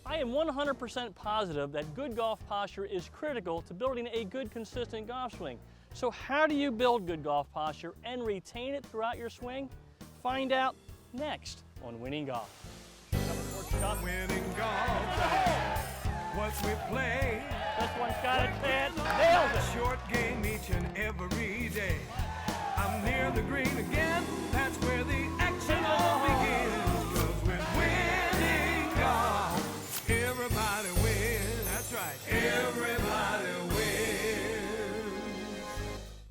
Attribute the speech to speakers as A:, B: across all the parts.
A: I am 100% positive that good golf posture is critical to building a good, consistent golf swing. So how do you build good golf posture and retain it throughout your swing? Find out next on Winning Golf.
B: Winning golf, what we play.
A: This one's got a chance. Nails it.
B: Short game each and every day. I'm near the green again. That's where the action all begins. 'Cause with winning golf, everybody wins. That's right. Everybody wins.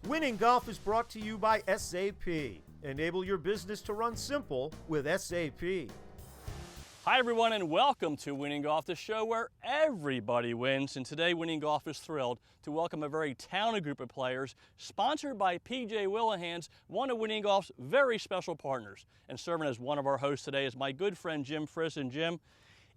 C: Winning Golf is brought to you by SAP. Enable your business to run simple with SAP.
A: Hi everyone and welcome to Winning Golf, the show where everybody wins. And today Winning Golf is thrilled to welcome a very talented group of players sponsored by PJ Whelihans, one of Winning Golf's very special partners. And serving as one of our hosts today is my good friend Jim Friss. And Jim,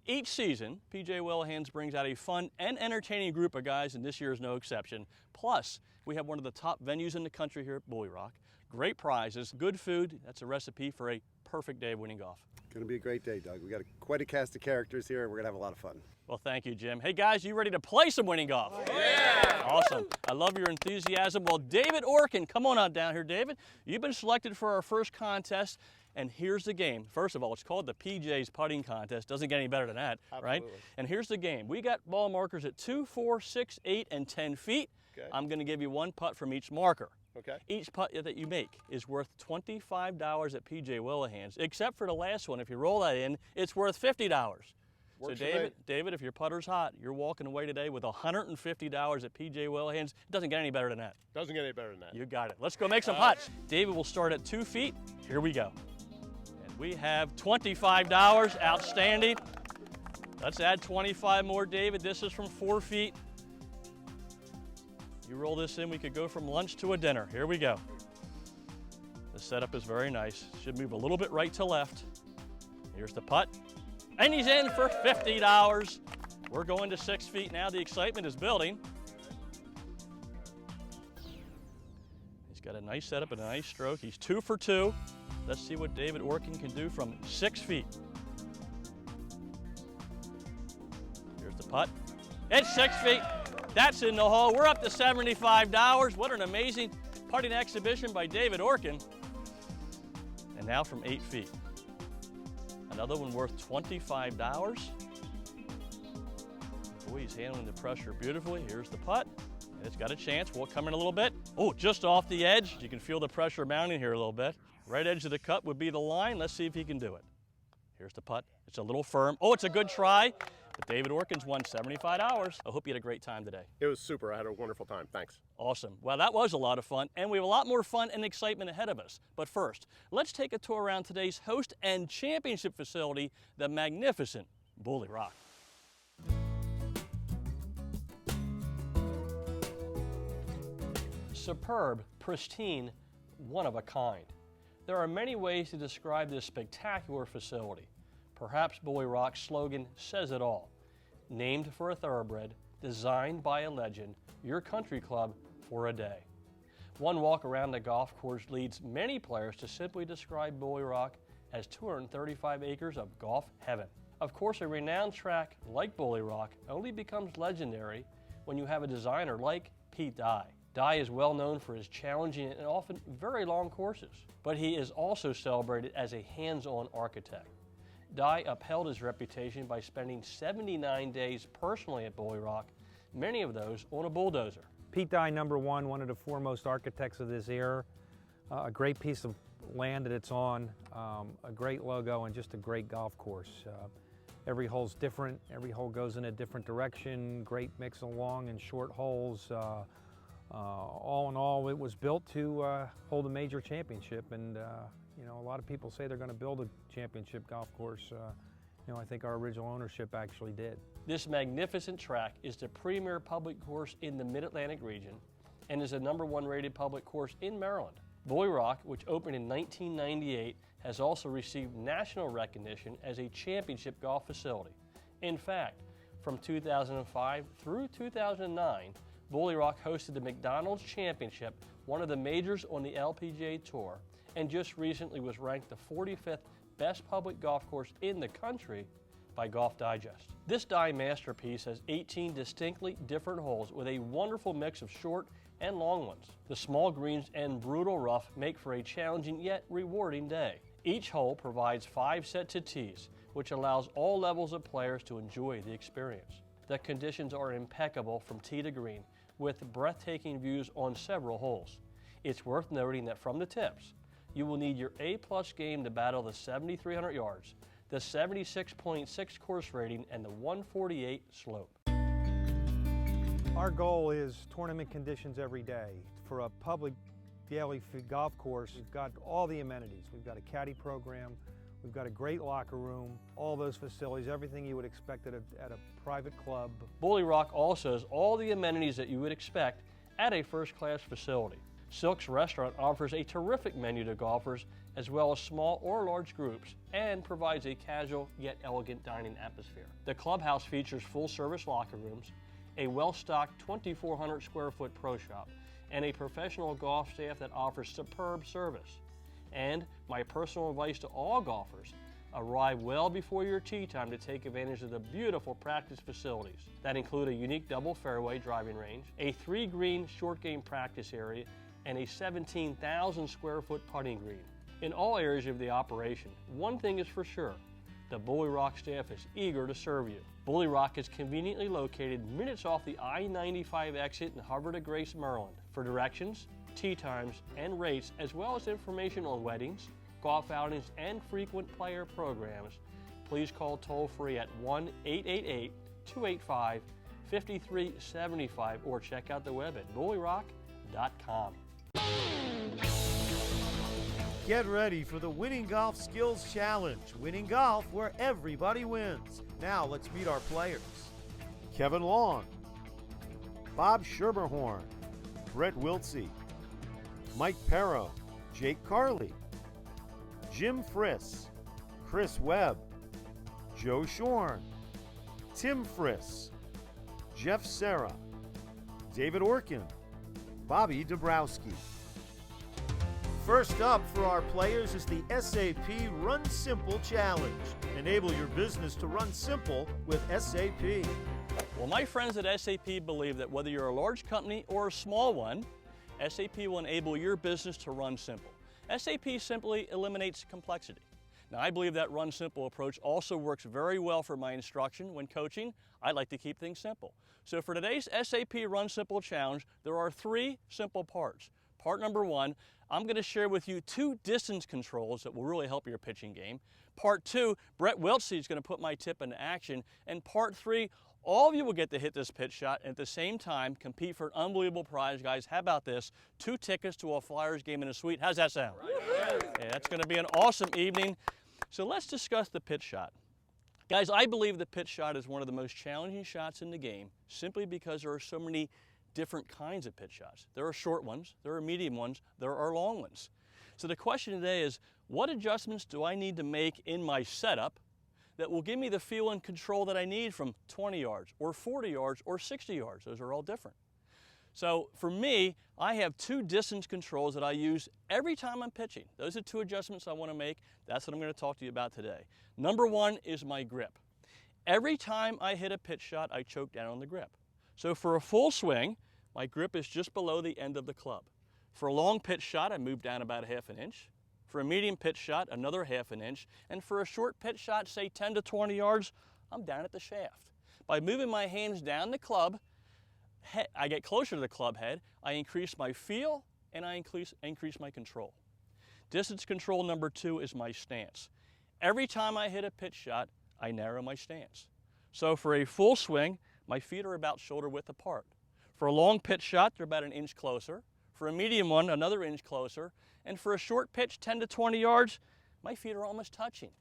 A: each season PJ Whelihans brings out a fun and entertaining group of guys, and this year is no exception. Plus, we have one of the top venues in the country here at Bulle Rock. Great prizes, good food. That's a recipe for a perfect day of winning golf.
D: Going to be a great day, Doug. We got quite a cast of characters here, and we're going to have a lot of fun.
A: Well, thank you, Jim. Hey, guys, you ready to play some winning golf? Yeah! Awesome. I love your enthusiasm. Well, David Orkin, come on down here, David. You've been selected for our first contest, and here's the game. First of all, it's called the PJ's Putting Contest. Doesn't get any better than that, right? And here's the game. We got ball markers at 2, 4, 6, 8, and 10 feet. Okay. I'm going to give you one putt from each marker. Okay. Each putt that you make is worth $25 at PJ Whelihans, except for the last one. If you roll that in, it's worth $50. So David, if your putter's hot, you're walking away today with $150 at PJ Whelihans. It doesn't get any better than that.
E: Doesn't get any better than that.
A: You got it. Let's go make some putts. David will start at 2 feet. Here we go. And we have $25. Outstanding. Let's add 25 more, David. This is from 4 feet. You roll this in, we could go from lunch to a dinner. Here we go. The setup is very nice. Should move a little bit right to left. Here's the putt. And he's in for $50. We're going to 6 feet now. The excitement is building. He's got a nice setup and a nice stroke. He's 2 for 2. Let's see what David Orkin can do from 6 feet. Here's the putt. It's 6 feet. That's in the hole. We're up to $75. What an amazing putting exhibition by David Orkin. And now from 8 feet. Another one worth $25. Boy, he's handling the pressure beautifully. Here's the putt. And it's got a chance. We'll come in a little bit. Oh, just off the edge. You can feel the pressure mounting here a little bit. Right edge of the cup would be the line. Let's see if he can do it. Here's the putt. It's a little firm. Oh, it's a good try. But David Orkin's won $75. I hope you had a great time today.
E: It was super. I had a wonderful time. Thanks.
A: Awesome. Well, that was a lot of fun, and we have a lot more fun and excitement ahead of us. But first, let's take a tour around today's host and championship facility, the magnificent Bulle Rock. Superb, pristine, one of a kind. There are many ways to describe this spectacular facility. Perhaps Bulle Rock's slogan says it all. Named for a thoroughbred, designed by a legend, your country club for a day. One walk around the golf course leads many players to simply describe Bulle Rock as 235 acres of golf heaven. Of course, a renowned track like Bulle Rock only becomes legendary when you have a designer like Pete Dye. Dye is well known for his challenging and often very long courses, but he is also celebrated as a hands-on architect. Dye upheld his reputation by spending 79 days personally at Bulle Rock, many of those on a bulldozer.
F: Pete Dye, number one of the foremost architects of this era. A great piece of land that it's on, a great logo, and just a great golf course. Every hole's different, every hole goes in a different direction, great mix of long and short holes. All in all, it was built to hold a major championship, and you know, a lot of people say they're going to build a championship golf course. You know, I think our original ownership actually did.
A: This magnificent track is the premier public course in the Mid-Atlantic region and is the #1 rated public course in Maryland. Bulle Rock, which opened in 1998, has also received national recognition as a championship golf facility. In fact, from 2005 through 2009, Bulle Rock hosted the McDonald's Championship, one of the majors on the LPGA Tour, and just recently was ranked the 45th best public golf course in the country by Golf Digest. This die masterpiece has 18 distinctly different holes with a wonderful mix of short and long ones. The small greens and brutal rough make for a challenging yet rewarding day. Each hole provides 5 sets of tees, which allows all levels of players to enjoy the experience. The conditions are impeccable from tee to green, with breathtaking views on several holes. It's worth noting that from the tips, you will need your A-plus game to battle the 7,300 yards, the 76.6 course rating, and the 148 slope.
F: Our goal is tournament conditions every day. For a public daily golf course, we've got all the amenities. We've got a caddy program, we've got a great locker room, all those facilities, everything you would expect at a private club.
A: Bulle Rock also has all the amenities that you would expect at a first-class facility. Silk's restaurant offers a terrific menu to golfers as well as small or large groups and provides a casual yet elegant dining atmosphere. The clubhouse features full-service locker rooms, a well-stocked 2,400 square foot pro shop, and a professional golf staff that offers superb service. And my personal advice to all golfers, arrive well before your tee time to take advantage of the beautiful practice facilities that include a unique double fairway driving range, a 3-green short game practice area, and a 17,000 square foot putting green. In all areas of the operation, one thing is for sure, the Bulle Rock staff is eager to serve you. Bulle Rock is conveniently located minutes off the I-95 exit in Havre de Grace, Maryland. For directions, tee times, and rates, as well as information on weddings, golf outings, and frequent player programs, please call toll-free at 1-888-285-5375 or check out the web at bullerock.com.
C: Get ready for the Winning Golf Skills Challenge. Winning golf where everybody wins. Now let's meet our players. Kevin Long, Bob Schermerhorn, Brett Wiltsey, Mike Perro, Jake Carley, Jim Friss, Chris Webb, Joe Shorn, Tim Friss, Jeff Serra, David Orkin, Bobby Dabrowski. First up for our players is the SAP Run Simple Challenge. Enable your business to run simple with SAP.
A: Well, my friends at SAP believe that whether you're a large company or a small one, SAP will enable your business to run simple. SAP simply eliminates complexity. Now, I believe that Run Simple approach also works very well for my instruction when coaching. I like to keep things simple. So for today's SAP Run Simple Challenge, there are 3 simple parts. Part number 1, I'm going to share with you 2 distance controls that will really help your pitching game. Part 2, Brett Wiltsey is going to put my tip into action. And part 3, all of you will get to hit this pitch shot and at the same time compete for an unbelievable prize, guys. How about this? 2 tickets to a Flyers game in a suite. How's that sound? Right. Yeah, that's going to be an awesome evening. So let's discuss the pitch shot. Guys, I believe the pitch shot is one of the most challenging shots in the game simply because there are so many different kinds of pitch shots. There are short ones, there are medium ones, there are long ones. So the question today is, what adjustments do I need to make in my setup that will give me the feel and control that I need from 20 yards or 40 yards or 60 yards? Those are all different. So for me, I have 2 distance controls that I use every time I'm pitching. Those are 2 adjustments I want to make. That's what I'm going to talk to you about today. Number 1 is my grip. Every time I hit a pitch shot, I choke down on the grip. So for a full swing, my grip is just below the end of the club. For a long pitch shot, I move down about 1/2 inch. For a medium pitch shot, another 1/2 inch. And for a short pitch shot, say 10 to 20 yards, I'm down at the shaft. By moving my hands down the club, I get closer to the club head, I increase my feel, and I increase my control. Distance control number 2 is my stance. Every time I hit a pitch shot, I narrow my stance. So for a full swing, my feet are about shoulder width apart. For a long pitch shot, they're about 1 inch closer. For a medium one, another inch closer. And for a short pitch, 10 to 20 yards, my feet are almost touching.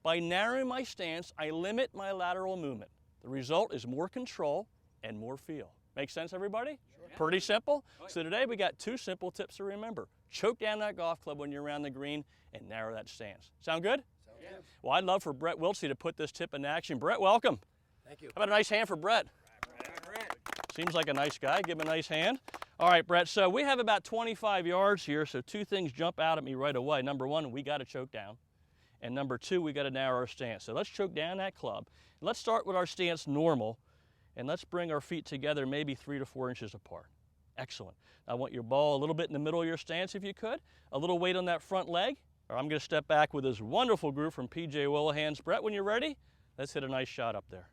A: By narrowing my stance, I limit my lateral movement. The result is more control and more feel. Make sense, everybody? Sure. Pretty simple. So today we got 2 simple tips to remember. Choke down that golf club when you're around the green and narrow that stance. Sound good? Sounds good. Well, I'd love for Brett Wiltsey to put this tip in action. Brett, welcome.
G: Thank you.
A: How about a nice hand for Brett? Seems like a nice guy. Give him a nice hand. All right, Brett, so we have about 25 yards here, so 2 things jump out at me right away. Number 1, we got to choke down. And number 2, we got to narrow our stance. So let's choke down that club. Let's start with our stance normal, and let's bring our feet together maybe 3 to 4 inches apart. Excellent. I want your ball a little bit in the middle of your stance if you could. A little weight on that front leg. Or I'm going to step back with this wonderful group from PJ Whelihans. Brett, when you're ready, let's hit a nice shot up there.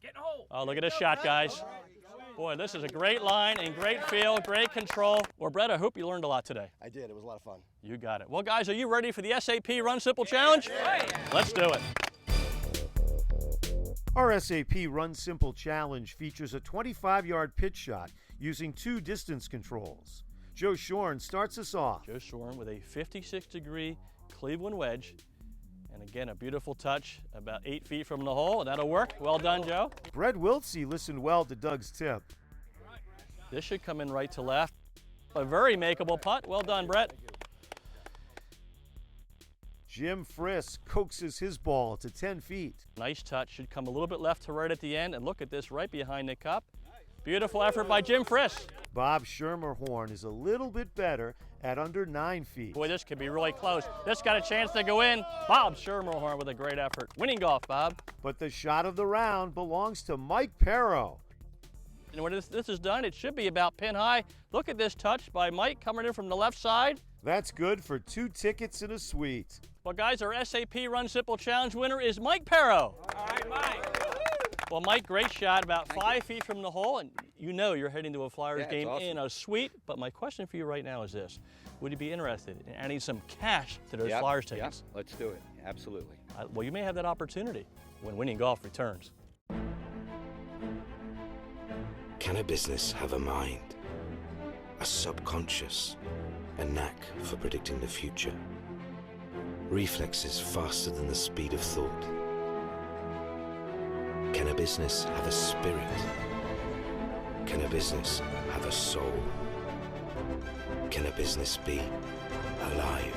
G: Get in the hole.
A: Oh, look at this shot, guys. Boy, this is a great line and great feel, great control. Well, Brett, I hope you learned a lot today.
D: I did. It was a lot of fun.
A: You got it. Well, guys, are you ready for the SAP Run Simple Challenge? Let's do it.
C: Our SAP Run Simple Challenge features a 25-yard pitch shot using 2 distance controls. Joe Shorn starts us off.
A: Joe Shorn with a 56-degree Cleveland wedge. And again, a beautiful touch about 8 feet from the hole, and that'll work. Well done, Joe.
C: Brett Wiltsey listened well to Doug's tip.
A: This should come in right to left. A very makeable putt. Well done, Brett.
C: Jim Frisk coaxes his ball to 10 feet.
A: Nice touch. Should come a little bit left to right at the end. And look at this right behind the cup. Beautiful effort by Jim Frisk.
C: Bob Schermerhorn is a little bit better at under 9 feet.
A: Boy, this could be really close. This got a chance to go in. Bob Schermerhorn with a great effort. Winning golf, Bob.
C: But the shot of the round belongs to Mike Perro.
A: And when this is done, it should be about pin high. Look at this touch by Mike coming in from the left side.
C: That's good for 2 tickets and a suite.
A: Well, guys, our SAP Run Simple Challenge winner is Mike Perro.
G: All right, Mike.
A: Well, Mike, great shot, about 5 feet from the hole, and you know you're heading to a Flyers
H: Yeah, it's
A: game
H: awesome.
A: in a suite. But my question for you right now is this. Would you be interested in adding some cash to those
H: Yep,
A: Flyers
H: yep,
A: tickets?
H: let's do it. Absolutely.
A: Well, you may have that opportunity when Winning Golf returns.
I: Can a business have a mind, a subconscious, a knack for predicting the future? Reflexes faster than the speed of thought? Can a business have a spirit? Can a business have a soul? Can a business be alive?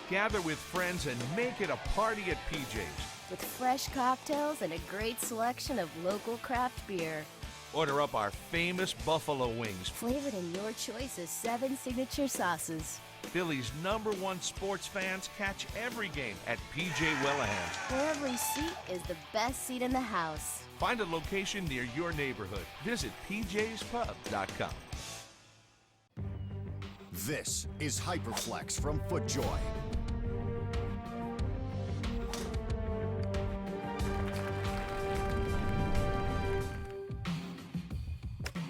B: Gather with friends and make it a party at PJ's.
J: With fresh cocktails and a great selection of local craft beer.
B: Order up our famous buffalo wings,
J: Flavored in your choice of 7 signature sauces.
B: Philly's #1 sports fans catch every game at PJ Whelihans.
J: Where every seat is the best seat in the house.
B: Find a location near your neighborhood. Visit pjspub.com.
K: This is Hyperflex from FootJoy.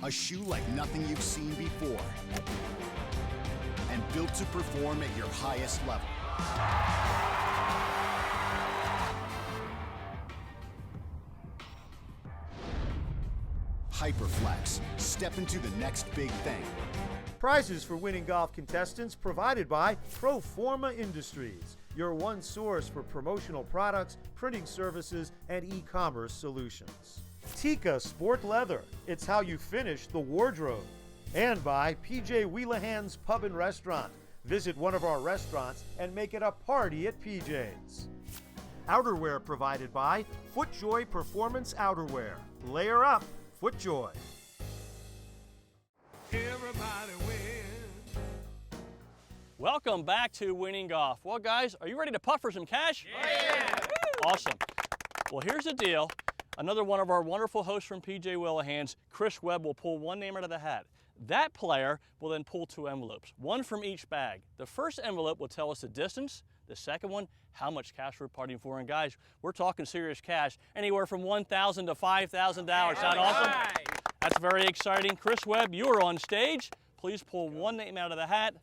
K: A shoe like nothing you've seen before. And built to perform at your highest level. Hyperflex. Step into the next big thing.
C: Prizes for winning golf contestants provided by Proforma Industries, your one source for promotional products, printing services, and e-commerce solutions. Tika Sport Leather, it's how you finish the wardrobe. And by PJ Whelihans Pub and Restaurant. Visit one of our restaurants and make it a party at PJ's. Outerwear provided by FootJoy Performance Outerwear. Layer up, FootJoy.
B: Everybody wins.
A: Welcome back to Winning Golf. Well, guys, are you ready to putt for some cash?
G: Yeah.
A: Awesome. Well, here's the deal. Another one of our wonderful hosts from PJ Whelihans, Chris Webb, will pull one name out of the hat. That player will then pull 2 envelopes, one from each bag. The first envelope will tell us the distance. The second one, how much cash we're putting for. And guys, we're talking serious cash, anywhere from $1,000 to $5,000. Sound awesome? That's very exciting. Chris Webb, you are on stage. Please pull one name out of the hat.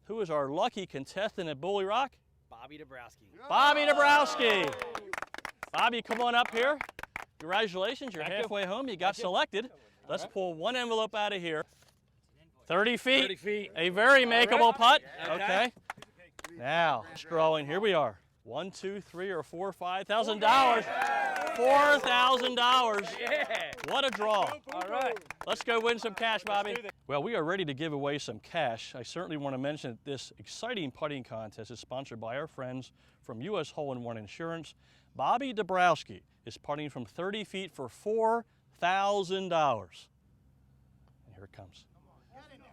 A: Who is our lucky contestant at Bulle Rock?
G: Bobby Dabrowski.
A: Bobby Dabrowski. Bobby, come on up here. Congratulations, you're halfway home. You got selected. Let's pull one envelope out of here. 30 feet.
G: 30 feet.
A: A very makeable putt. Okay. Now, drawing. Here we are. 1, 2, 3, or 4, $5,000. $4,000.
G: Yeah.
A: What a draw.
G: All right.
A: Let's go win some cash, Bobby. Well, we are ready to give away some cash. I certainly want to mention that this exciting putting contest is sponsored by our friends from U.S. Hole-in-One Insurance. Bobby Dabrowski is putting from 30 feet for $1,000. Here it comes.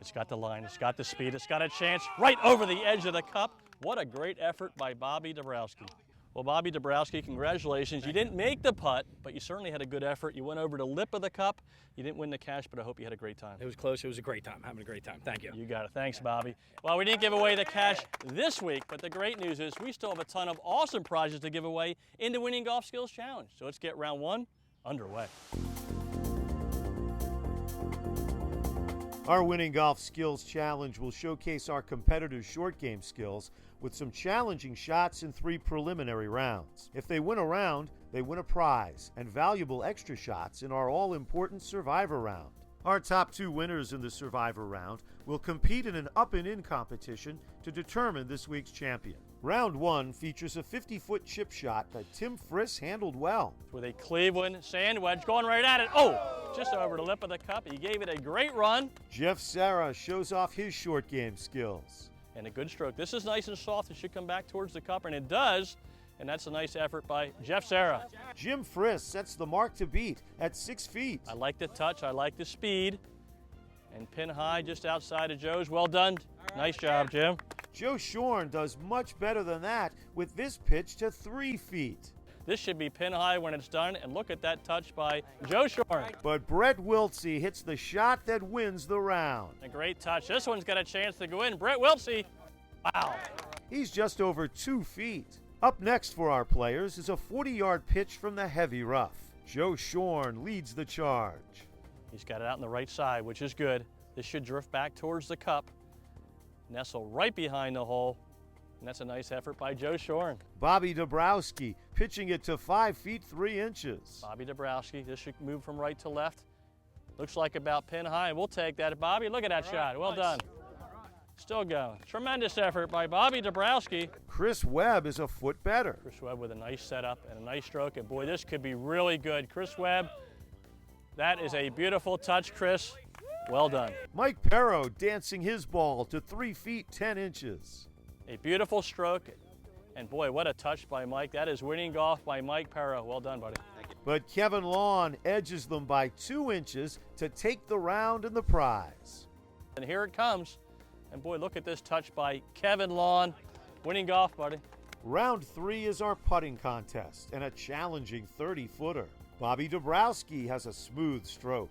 A: It's got the line, it's got the speed, it's got a chance right over the edge of the cup. What a great effort by Bobby Dabrowski. Well, Bobby Dabrowski, congratulations. You didn't make the putt, but you certainly had a good effort. You went over the lip of the cup. You didn't win the cash, but I hope you had a great time.
G: It was close. It was a great time. Having a great time. Thank you.
A: You got it. Thanks, Bobby. Well, we didn't give away the cash this week, but the great news is we still have a ton of awesome prizes to give away in the Winning Golf Skills Challenge. So let's get round one underway.
C: Our Winning Golf Skills Challenge will showcase our competitors' short game skills with some challenging shots in 3 preliminary rounds. If they win a round, they win a prize and valuable extra shots in our all-important Survivor round. Our top 2 winners in the Survivor round will compete in an up-and-in competition to determine this week's champion. Round 1 features a 50-foot chip shot that Tim Friss handled well.
A: With a Cleveland sand wedge going right at it. Oh, just over the lip of the cup. He gave it a great run.
C: Jeff Sarah shows off his short game skills.
A: And a good stroke. This is nice and soft. It should come back towards the cup, and it does. And that's a nice effort by Jeff Sarah.
C: Jim Friss sets the mark to beat at 6 feet.
A: I like the touch. I like the speed. And pin high just outside of Joe's. Well done. Nice job, Jim.
C: Joe Shorn does much better than that with this pitch to 3 feet.
A: This should be pin high when it's done, and look at that touch by Joe Shorn.
C: But Brett Wiltsey hits the shot that wins the round.
A: A great touch. This one's got a chance to go in. Brett Wiltsey. Wow.
C: He's just over 2 feet. Up next for our players is a 40-yard pitch from the heavy rough. Joe Shorn leads the charge.
A: He's got it out on the right side, which is good. This should drift back towards the cup. Nestle right behind the hole. And that's a nice effort by Joe Shorn.
C: Bobby Dabrowski pitching it to 5 feet 3 inches.
A: Bobby Dabrowski. This should move from right to left. Looks like about pin high. We'll take that. Bobby, look at that shot. Well done. Still going. Tremendous effort by Bobby Dabrowski.
C: Chris Webb is a foot better.
A: Chris Webb with a nice setup and a nice stroke. And boy, this could be really good. Chris Webb, that is a beautiful touch, Chris. Well done.
C: Mike Perro dancing his ball to 3 feet 10 inches.
A: A beautiful stroke. And boy, what a touch by Mike. That is winning golf by Mike Perro. Well done, buddy.
C: But Kevin Lawn edges them by 2 inches to take the round and the prize.
A: And here it comes. And boy, look at this touch by Kevin Lawn. Winning golf, buddy.
C: Round 3 is our putting contest and a challenging 30-footer. Bobby Dabrowski has a smooth stroke.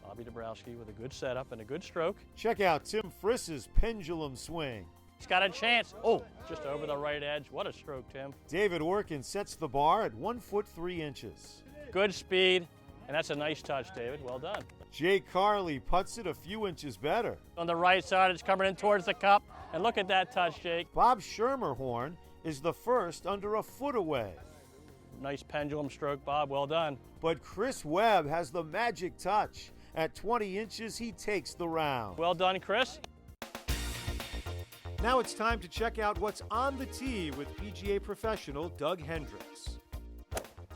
A: Bobby Dabrowski with a good setup and a good stroke.
C: Check out Tim Friss's pendulum swing.
A: He's got a chance. Oh, just over the right edge. What a stroke, Tim.
C: David Orkin sets the bar at 1 foot 3 inches.
A: Good speed, and that's a nice touch, David. Well done.
C: Jay Carley puts it a few inches better.
A: On the right side, it's coming in towards the cup. And look at that touch, Jake.
C: Bob Schermerhorn is the first under a foot away.
A: Nice pendulum stroke, Bob. Well done.
C: But Chris Webb has the magic touch. At 20 inches, he takes the round.
A: Well done, Chris.
C: Now it's time to check out what's on the tee with PGA professional Doug Hendricks.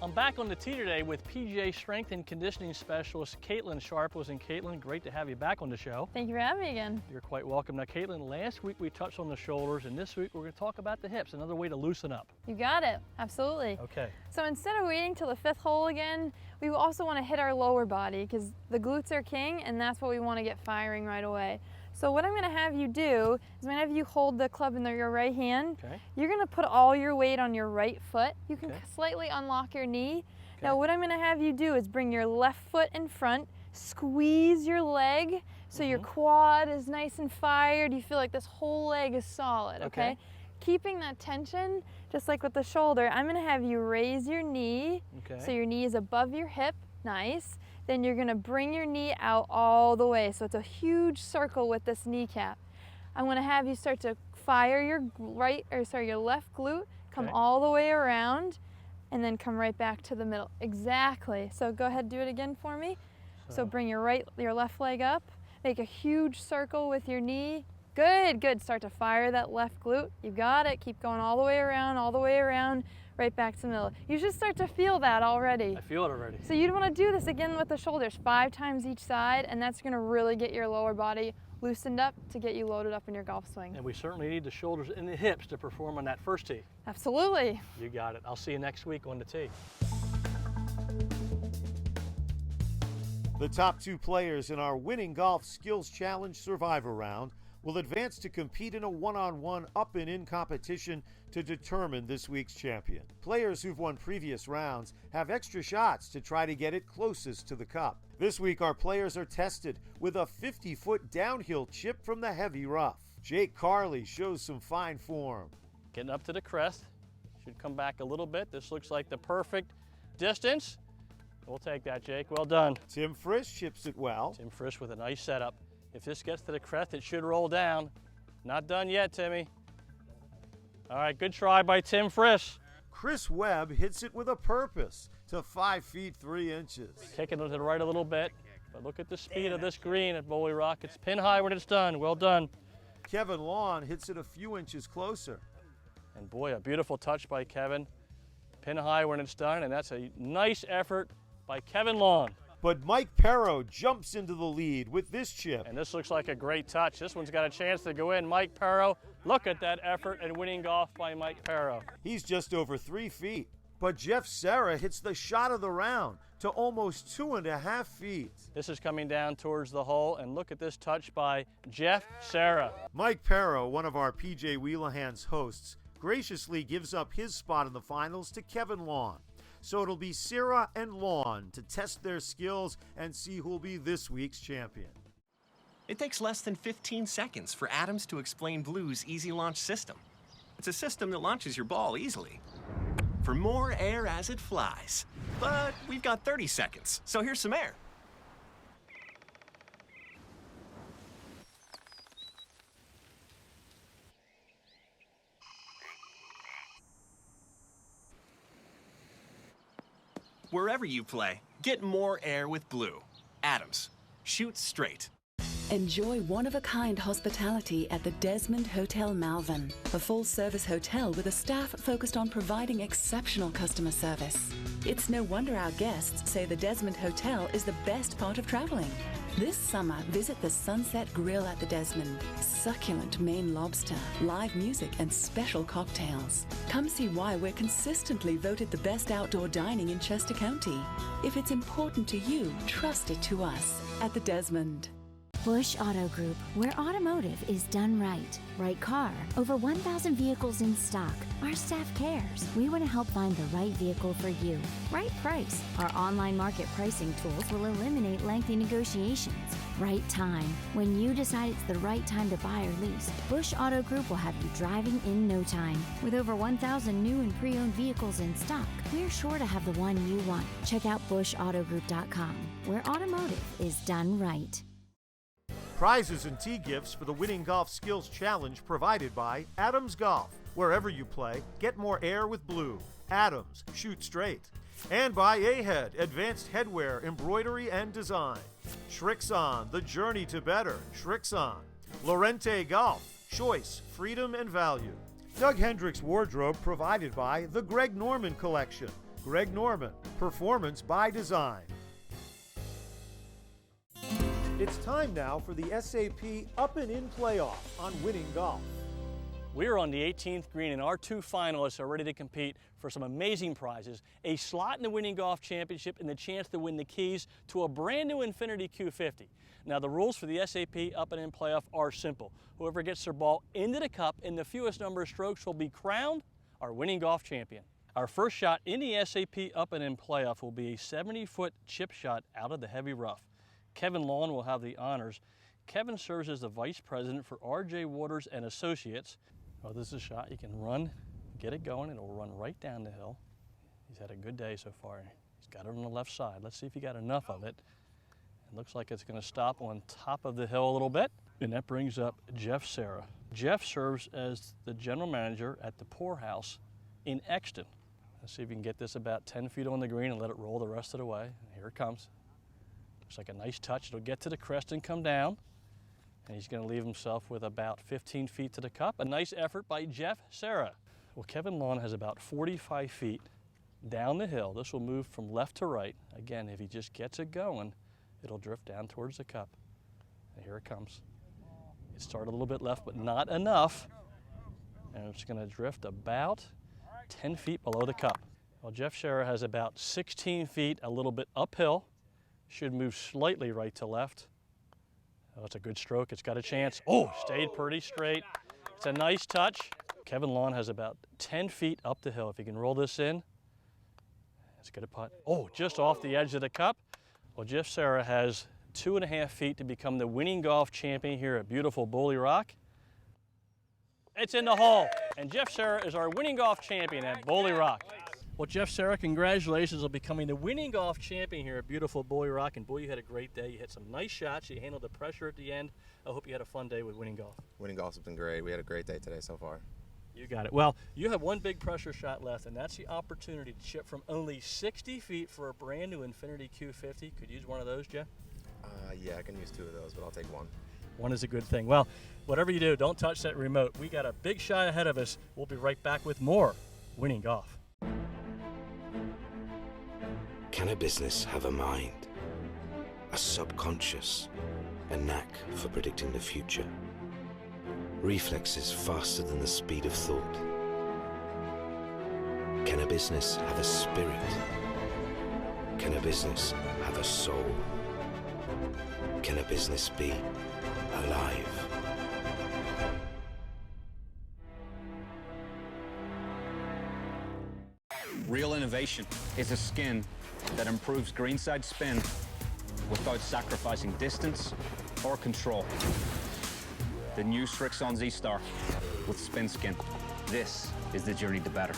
A: I'm back on the tee today with PGA strength and conditioning specialist Caitlin Sharples. And Caitlin, great to have you back on the show.
H: Thank you for having me again.
A: You're quite welcome. Now, Caitlin, last week we touched on the shoulders, and this week we're going to talk about the hips, another way to loosen up.
H: You got it. Absolutely.
A: Okay.
H: So instead of waiting till the 5th hole again, we also want to hit our lower body because the glutes are king, and that's what we want to get firing right away. So what I'm going to have you do is I'm going to have you hold the club in your right hand.
A: Okay.
H: You're going to put all your weight on your right foot. You can slightly unlock your knee.
A: Okay.
H: Now what I'm going to have you do is bring your left foot in front, squeeze your leg so your quad is nice and fired. You feel like this whole leg is solid, okay? Keeping that tension, just like with the shoulder, I'm going to have you raise your knee so your knee is above your hip. Nice. Then you're going to bring your knee out all the way. So it's a huge circle with this kneecap. I'm going to have you start to fire your your left glute, come all the way around, and then come right back to the middle. Exactly. So go ahead, do it again for me. So bring your left leg up, make a huge circle with your knee. Good, good. Start to fire that left glute. You got it. Keep going all the way around, right back to the middle. You should start to feel that already.
A: I feel it already.
H: So you'd want to do this again with the shoulders 5 times each side, and that's going to really get your lower body loosened up to get you loaded up in your golf swing.
A: And we certainly need the shoulders and the hips to perform on that first tee.
H: Absolutely.
A: You got it. I'll see you next week on the tee.
C: The top 2 players in our Winning Golf Skills Challenge Survivor round will advance to compete in a one-on-one up and in competition to determine this week's champion. Players who've won previous rounds have extra shots to try to get it closest to the cup. This week our players are tested with a 50-foot downhill chip from the heavy rough. Jake Carley shows some fine form.
A: Getting up to the crest. Should come back a little bit. This looks like the perfect distance. We'll take that, Jake. Well done.
C: Tim Frisch chips it well.
A: Tim Frisch with a nice setup. If this gets to the crest, it should roll down. Not done yet, Timmy. All right, good try by Tim Frisch.
C: Chris Webb hits it with a purpose to 5 feet 3 inches.
A: Kicking it to the right a little bit, but look at the speed of this green at Bulle Rock. It's pin high when it's done. Well done.
C: Kevin Lawn hits it a few inches closer.
A: And boy, a beautiful touch by Kevin. Pin high when it's done, and that's a nice effort by Kevin Lawn.
C: But Mike Perro jumps into the lead with this chip.
A: And this looks like a great touch. This one's got a chance to go in. Mike Perro, look at that effort and winning golf by Mike Perro.
C: He's just over 3 feet. But Jeff Serra hits the shot of the round to almost 2.5 feet.
A: This is coming down towards the hole, and look at this touch by Jeff Serra.
C: Mike Perro, one of our PJ Whelihans hosts, graciously gives up his spot in the finals to Kevin Lawn. So it'll be Serra and Lawn to test their skills and see who'll be this week's champion.
L: It takes less than 15 seconds for Adams to explain Blue's Easy Launch system. It's a system that launches your ball easily, for more air as it flies. But we've got 30 seconds, so here's some air. Wherever you play, get more air with Blue. Adams, shoot straight.
M: Enjoy one-of-a-kind hospitality at the Desmond Hotel Malvern, a full-service hotel with a staff focused on providing exceptional customer service. It's no wonder our guests say the Desmond Hotel is the best part of traveling. This summer, visit the Sunset Grill at the Desmond. Succulent Maine lobster, live music, and special cocktails. Come see why we're consistently voted the best outdoor dining in Chester County. If it's important to you, trust it to us at the Desmond.
N: Bush Auto Group, where automotive is done right. Right car, over 1,000 vehicles in stock. Our staff cares. We want to help find the right vehicle for you. Right price. Our online market pricing tools will eliminate lengthy negotiations. Right time. When you decide it's the right time to buy or lease, Bush Auto Group will have you driving in no time. With over 1,000 new and pre-owned vehicles in stock, we're sure to have the one you want. Check out bushautogroup.com, where automotive is done right.
C: Prizes and tee gifts for the Winning Golf Skills Challenge provided by Adams Golf. Wherever you play, get more air with Blue. Adams, shoot straight. And by A-Head, advanced headwear, embroidery, and design. Shrixon, the journey to better. Shrixon. Lorente Golf, choice, freedom, and value. Doug Hendricks Wardrobe provided by the Greg Norman Collection. Greg Norman, performance by design. It's time now for the SAP Up and In Playoff on Winning Golf.
A: We're on the 18th green, and our 2 finalists are ready to compete for some amazing prizes, a slot in the Winning Golf Championship and the chance to win the keys to a brand new Infiniti Q50. Now, the rules for the SAP Up and In Playoff are simple. Whoever gets their ball into the cup in the fewest number of strokes will be crowned our Winning Golf Champion. Our first shot in the SAP Up and In Playoff will be a 70-foot chip shot out of the heavy rough. Kevin Lawn will have the honors. Kevin serves as the Vice President for R.J. Waters and Associates. Oh, this is a shot you can run, get it going, and it'll run right down the hill. He's had a good day so far. He's got it on the left side. Let's see if he got enough of it. It looks like it's going to stop on top of the hill a little bit. And that brings up Jeff Serra. Jeff serves as the General Manager at the Poorhouse in Exton. Let's see if we can get this about 10 feet on the green and let it roll the rest of the way. Here it comes. Looks like a nice touch. It'll get to the crest and come down. And he's going to leave himself with about 15 feet to the cup. A nice effort by Jeff Serra. Well, Kevin Lawn has about 45 feet down the hill. This will move from left to right. Again, if he just gets it going, it'll drift down towards the cup. And here it comes. It started a little bit left, but not enough. And it's going to drift about 10 feet below the cup. Well, Jeff Serra has about 16 feet, a little bit uphill, Should move slightly right to left. Oh, it's a good stroke. It's got a chance. Oh, stayed pretty straight. It's a nice touch. Kevin Lawn has about 10 feet up the hill. If he can roll this in, let's get a putt. Oh, just off the edge of the cup. Well, Jeff Serra has 2.5 feet to become the winning golf champion here at beautiful Bulle Rock. It's in the hole, and Jeff Serra is our winning golf champion at Bulle Rock. Well, Jeff Serra, congratulations on becoming the winning golf champion here at beautiful Bulle Rock. And boy, you had a great day. You hit some nice shots. You handled the pressure at the end. I hope you had a fun day with winning golf.
O: Winning golf's been great. We had a great day today so far.
A: You got it. Well, you have one big pressure shot left, and that's the opportunity to chip from only 60 feet for a brand new Infiniti Q50. Could you use one of those, Jeff?
O: Yeah, I can use 2 of those, but I'll take 1.
A: One is a good thing. Well, whatever you do, don't touch that remote. We got a big shot ahead of us. We'll be right back with more winning golf.
I: Can a business have a mind, a subconscious, a knack for predicting the future? Reflexes faster than the speed of thought? Can a business have a spirit? Can a business have a soul? Can a business be alive?
P: Real innovation is a skin that improves greenside spin without sacrificing distance or control. The new Strixon Z-Star with Spin Skin. This is the journey to better.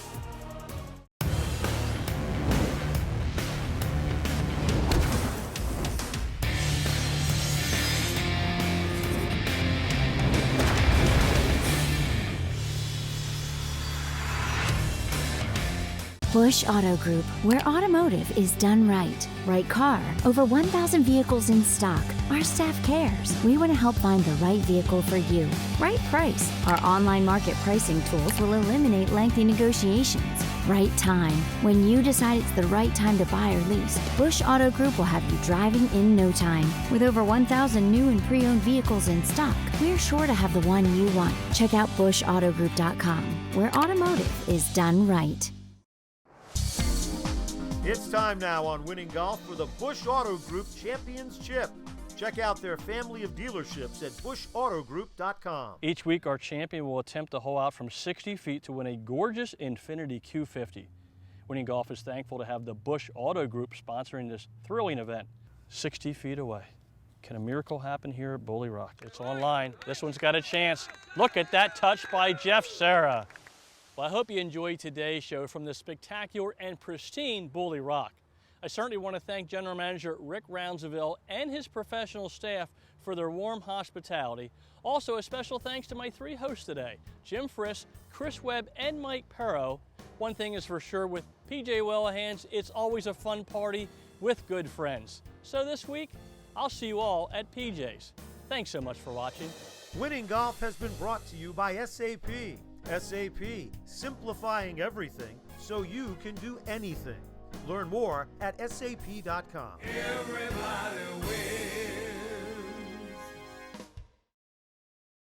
N: Bush Auto Group, where automotive is done right. Right car, over 1,000 vehicles in stock. Our staff cares. We want to help find the right vehicle for you. Right price. Our online market pricing tools will eliminate lengthy negotiations. Right time. When you decide it's the right time to buy or lease, Bush Auto Group will have you driving in no time. With over 1,000 new and pre-owned vehicles in stock, we're sure to have the one you want. Check out bushautogroup.com, where automotive is done right.
C: It's time now on Winning Golf for the Bush Auto Group Champions Chip. Check out their family of dealerships at bushautogroup.com.
A: Each week, our champion will attempt to hole out from 60 feet to win a gorgeous Infiniti Q50. Winning Golf is thankful to have the Bush Auto Group sponsoring this thrilling event. 60 feet away. Can a miracle happen here at Bulle Rock? It's online. This one's got a chance. Look at that touch by Jeff Serra. Well, I hope you enjoyed today's show from the spectacular and pristine Bulle Rock. I certainly want to thank General Manager Rick Rounsaville and his professional staff for their warm hospitality. Also, a special thanks to my 3 hosts today, Jim Friss, Chris Webb, and Mike Perro. One thing is for sure, with PJ Whelihans, it's always a fun party with good friends. So this week, I'll see you all at PJ's. Thanks so much for watching.
C: Winning Golf has been brought to you by SAP. SAP, simplifying everything so you can do anything. Learn more at sap.com.
B: Everybody wins.